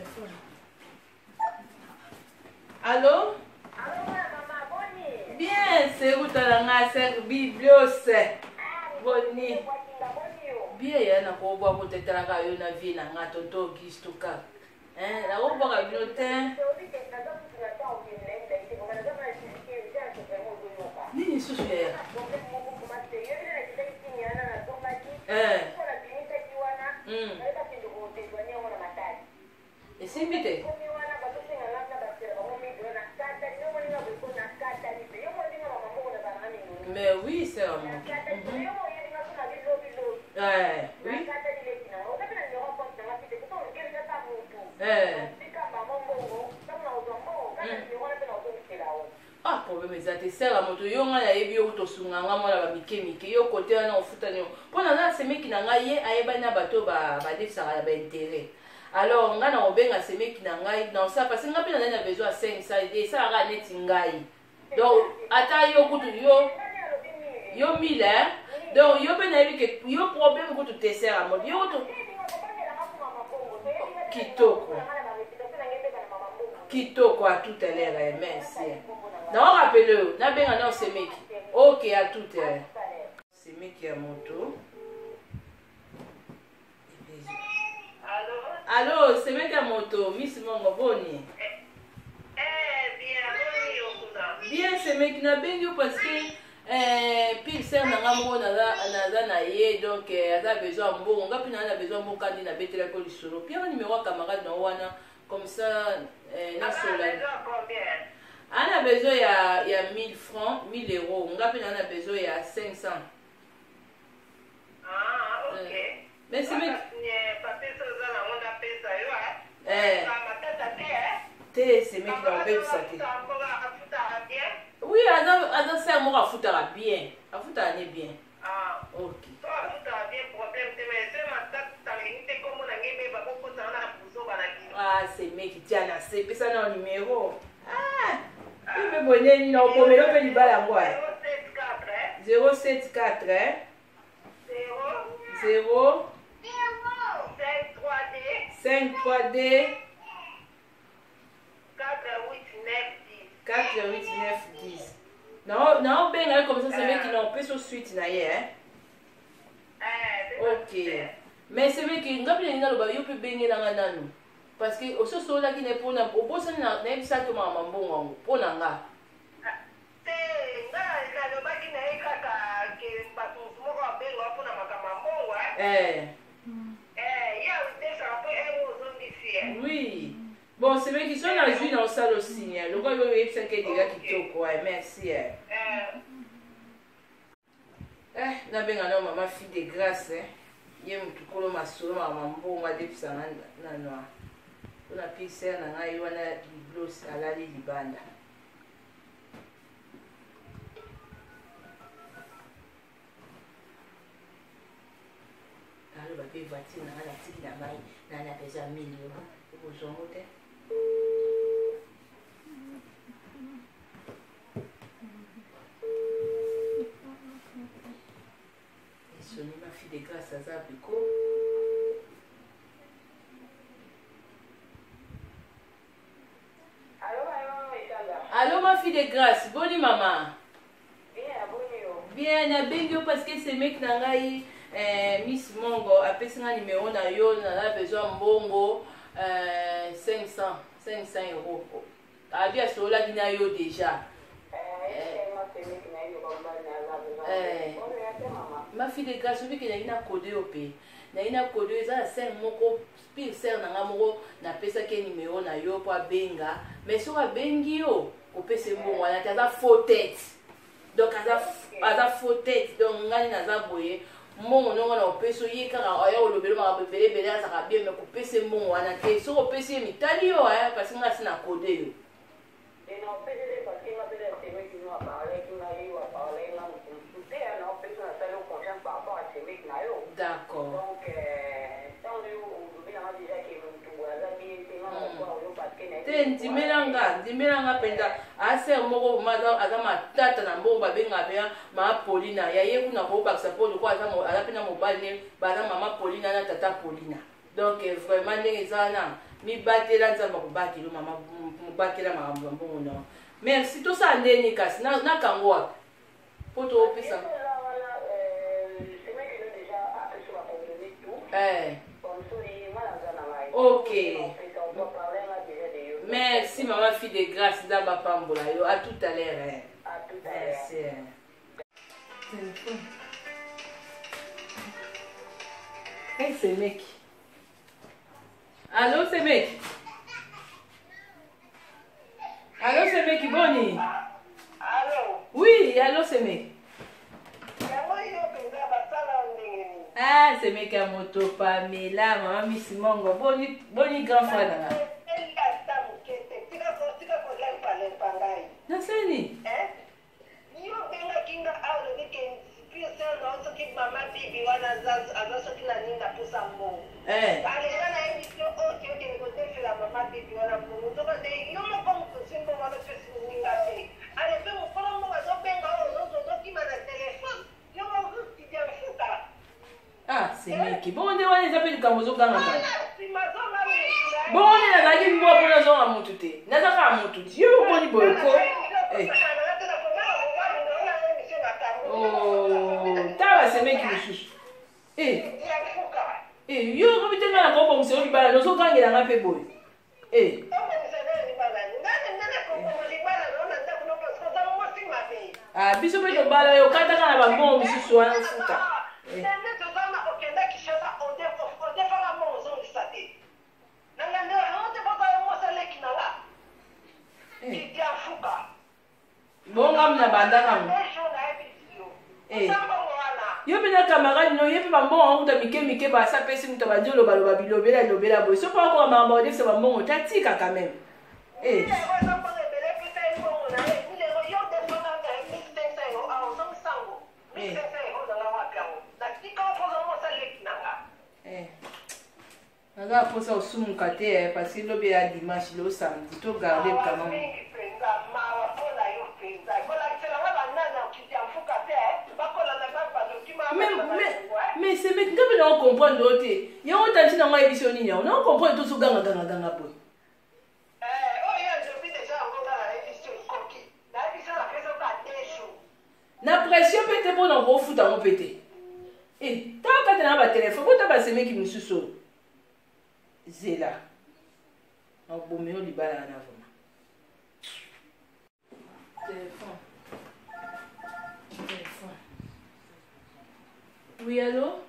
téléphone. Allô? Bien, c'est où t'as la c'est biblios. Boni. Bien, ya na ko bo ko tetala ka yo na vie na ngato to gistuka. La ko bo ka binotin. Nini susu ya? Esse invite? Mais oui, c'est un mot. Oui. Ah, problème exact. C'est la moto. Yo nga yebi yo to sunga nga mala ba mikemike. Yo côté na ofuta ni. Pona na seme ki na nga ye ayeba na bato ba defisa ba intérêt. Alors nga na obenga seme ki na ngai dans ça parce que nga pe na besoin à 500 et ça ra net ngai. Donc ata yo kutu yo 1000 hein. Donc yo pe na yebi ke yo problème kutu te sert à mode. Yo to Kitoko à tout à l'heure, merci. Non, rappelez-le, n'a bien non c'est mec. Ok à tout à l'heure. C'est mec qui a moto. Allô, c'est mec à moto, Miss Mongo Boni. Bien, c'est mec n'a bien parce que puis c'est un amour na ye donc a besoin bon, on a besoin bon quand il a bêté la colle solo. Puis un numéro camarade na wana comme ça on a besoin il y a 1000 francs, 1000 euros. On a besoin il y a 500. Ah, ok. Mais c'est mec. C'est mec dans le ça. Oui, on a ça moi à foutre bien. À foutre bien. Ah, ok. Ah, c'est mec qui tient à c'est ça dans le numéro. Ah, il me bonnet ni non pour me le faire à moi. 074 0 5-3D 4-8-9-10. Non, ben comme ça, c'est mec qui n'ont pas sur suite hein. Ok. Mais c'est vrai que nous avons pu baigner dans la nano. Parce que au sol là qui n'est pas na au bout ça n'a pas que maman bon pour nanga. Oui. Bon, c'est vrai qu'ils sont dans les dans le salle aussi. Le gars il c'est que déjà qui toque quoi. Merci. Na benga na maman fille de grâce ye mutukolo masolo maman mbonga depuis ça na noa. On a pu faire na ngai wana biblos alali libanda. Alors ba pe voiture na la tiki na mai na besoin 1000 euros. Vous zongo te. Ma fille de grâce à Zabico. Allô, ma fille de grâce, bonne maman. Bien, na bengo parce que c'est mec nangai Miss Mongo a payé un numéro na yo na besoin mbongo 500 euros. A bien cela dina yo déjà. Ma fille de grâce, oui, qu'il y a une codé au pays. Il y a une codé, ça c'est moko, pire c'est un amoro, n'a pas ça qui numéro na yo pour benga, mais sur la bengi yo, au PC bon, on a ta faux tête. Donc à ta faux tête, donc on a une azaboye. Mon on a au PC y car aya au lobelo ma bébé bébé ça va bien mais au PC bon, on a été sur au PC mitali yo, parce qu'on a c'est na codé yo. Et non, PC parce qu'il m'a fait des témoins qui nous a parlé, qui m'a eu à parler là. D'accord. Donc, Dimilanga penda ase moko maza azama tata na mbomba benga bya ma Paulina ya yeku na ko baksa polo ko azama ala pena mobile ne bana mama Paulina na tata Paulina. Donc vraiment ndenge zana mi batela nzamba kubatela mama mubatela makambo mbongo na merci to sa ndeni kasi na kango wapi poto opesa ok merci maman fille de grâce nzamba pambola yo à tout à l'heure merci téléphone hey c'est mec allô c'est mec allô c'est mec boni allô oui allô c'est mec ah c'est mec à moto Pamela maman Miss Mongo boni grand frère nana naseni mama bibi wana azasoki na ninda pusa mbongo balenga na emission oyo okende kotefela mama bibi wana mbongo toka te yo moko mokosi mbongo azopesi ninga te alepe mokolo mbongo azobenga oyo ozokima na telefone yo mokokidia mfuta semeki bongo nde wana eza mpe likambo ozogangaka bongo nde nazalaki mboa mpo nazonga motu te nazaka motu ti yo omoni boyoko tala semeki mosusu yo kobi te nga na kobongisa yo libala nozokangelanga mpe boye biso mpe tobala yo kataka na bambongo misusu wana ofuta bonga mna bandaka yo mpe na camarade no ye mpe bambongo akuta mike basa pesi mutu abandi olobaloba bilobela boye so mpo akoka makambo odefisa bambongo tatika quand même naza aposa osumuka te parce que lobi ya dimanche lo samedi to garde quand même mais c'est mec ngabe na comprendre ote yango tanti na ngai biso nini yango na comprendre to soganga boy na pression pete mpona kofuta ngo pete taka kate na batelefone bota basemeki mosusu zela abomi yo libala na vraimen téléphone. Oui, allô?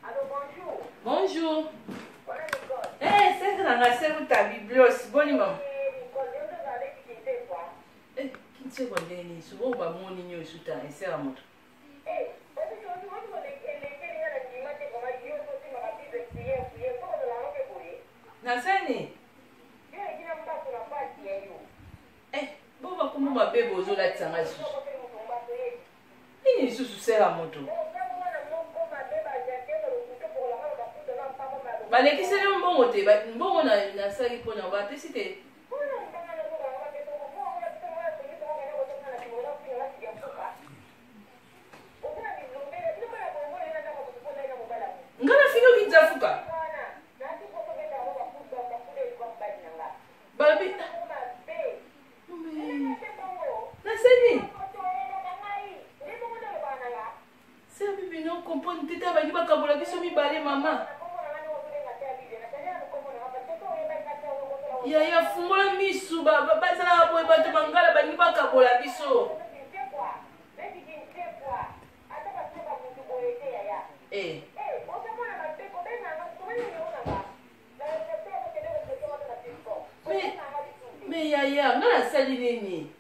Allô, bonjour. Bonjour. C'est que dans la scène ta biblos. Bon, maman. Qui te connaît? Souvent, on va monter sur ta et c'est la moto. Nasani? Bon, va comment ma bébé aux autres là, nini lisusu sela moto balekiseli mbongo te mbongo nasali mpona bapesi te nga nafiki okitisa fuka babi naseni non comprendre tete abangi bakabola biso mibale mama yaya fungola misu bazalaka boye bato bangala bangi bakabola biso me yaya nga nasali nini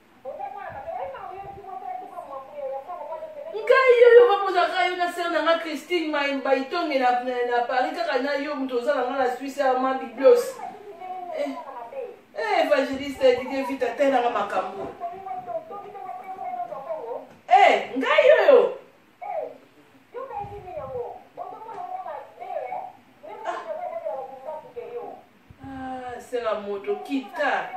ngai oyo bapozaka yo na sere nanga Christine baitonge na Paris kaka na yo moto oza nanga na Suisse ya ma biblos évangéliste didie vita telanga makambo ngai oyo sera moto kita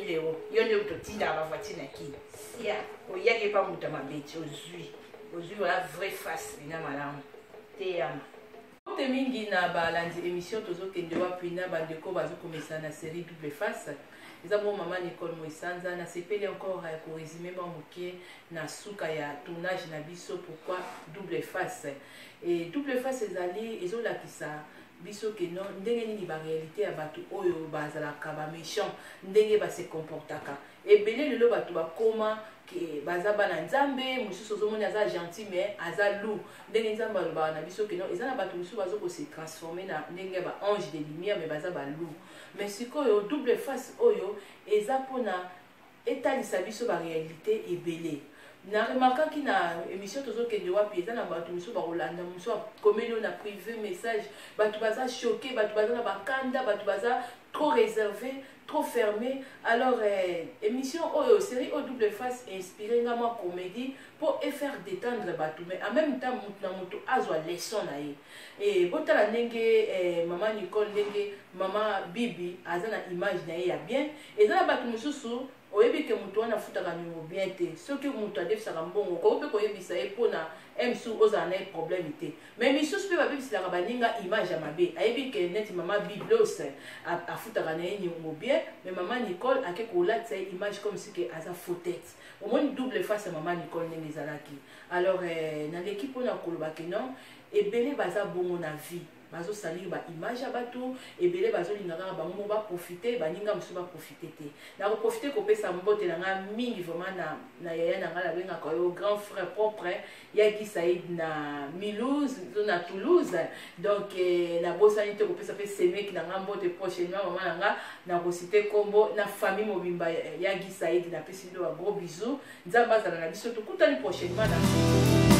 000 euros. Yo ne totinda ba voiture na ki. Ya, o yaki pa muta mabeti ozui. Ozui wala vraie face ina malamu. Te yama. Te mingi na balandi émission tozo kende wapi na bandeko bazo komesa na série Double Face. Eza bon maman Nicole Moisanza na sepeli encore pour résumer ba moké na suka ya tournage na biso pourquoi Double Face. Et Double Face ezali ezolakisa biso ke non ndenge nini ba réalité ya bato oyo bazalaka ba méchant ndenge ba se comportaka. Ebele lelo bato bakoma ke baza bana nzambe mususu ozomoni aza gentil mais aza loup ndenge nzambe alobaka na biso ke non eza na bato mususu bazoko se transformer na ndenge ba ange de lumière mais baza ba loup. Mais sikoyo Double Face oyo eza pona etalisa biso ba réalité ebele. Na remarquaki na émission tozo kende wapi eza na bato mususu bakolanda mususu komeli na privé message bato baza choqué bato baza na bakanda bato baza trop réservé trop fermé. Alors émission oyo série au Double Face inspiré nga moi comédie pour faire détendre bato mais en même temps na moto azwa leçon na ye et botala ndenge maman Nicole ndenge maman Bibi azana image na ye ya bien eza na bato mususu oyebi ke mutu wana futaka numéro bien te soki mutu adefisaka mbongo kope koyebisa ye mpona msu ozala na ye problème te mais misusu mpe babebiselaka baninga image ya mabe ayebi ke neti mama Biblos afutaka na ye numéro bien mais mama Nicole ake kolatisa ye image comme si ke aza faux tête omoni Double Face ya mama Nicole ndenge ezalaki. Alors na l'équipe mpona koloba ke non ebele baza bongo na vie bazo salir ba image ya bato ebele bazo linga kaka bango ba profiter baninga musu ba profiter te na ko profiter ko pesa mbote na nga mingi vraiment na yaya na nga la benga ko yo grand frère propre ya Guy Saïd na Mulhouse na Toulouse donc na bosani te ko pesa pe semek na nga mbote prochainement maman na nga na ko citer kombo na famille mobimba ya Guy Saïd na pesi ndo gros bisous nzamba za na biso to kutani prochainement na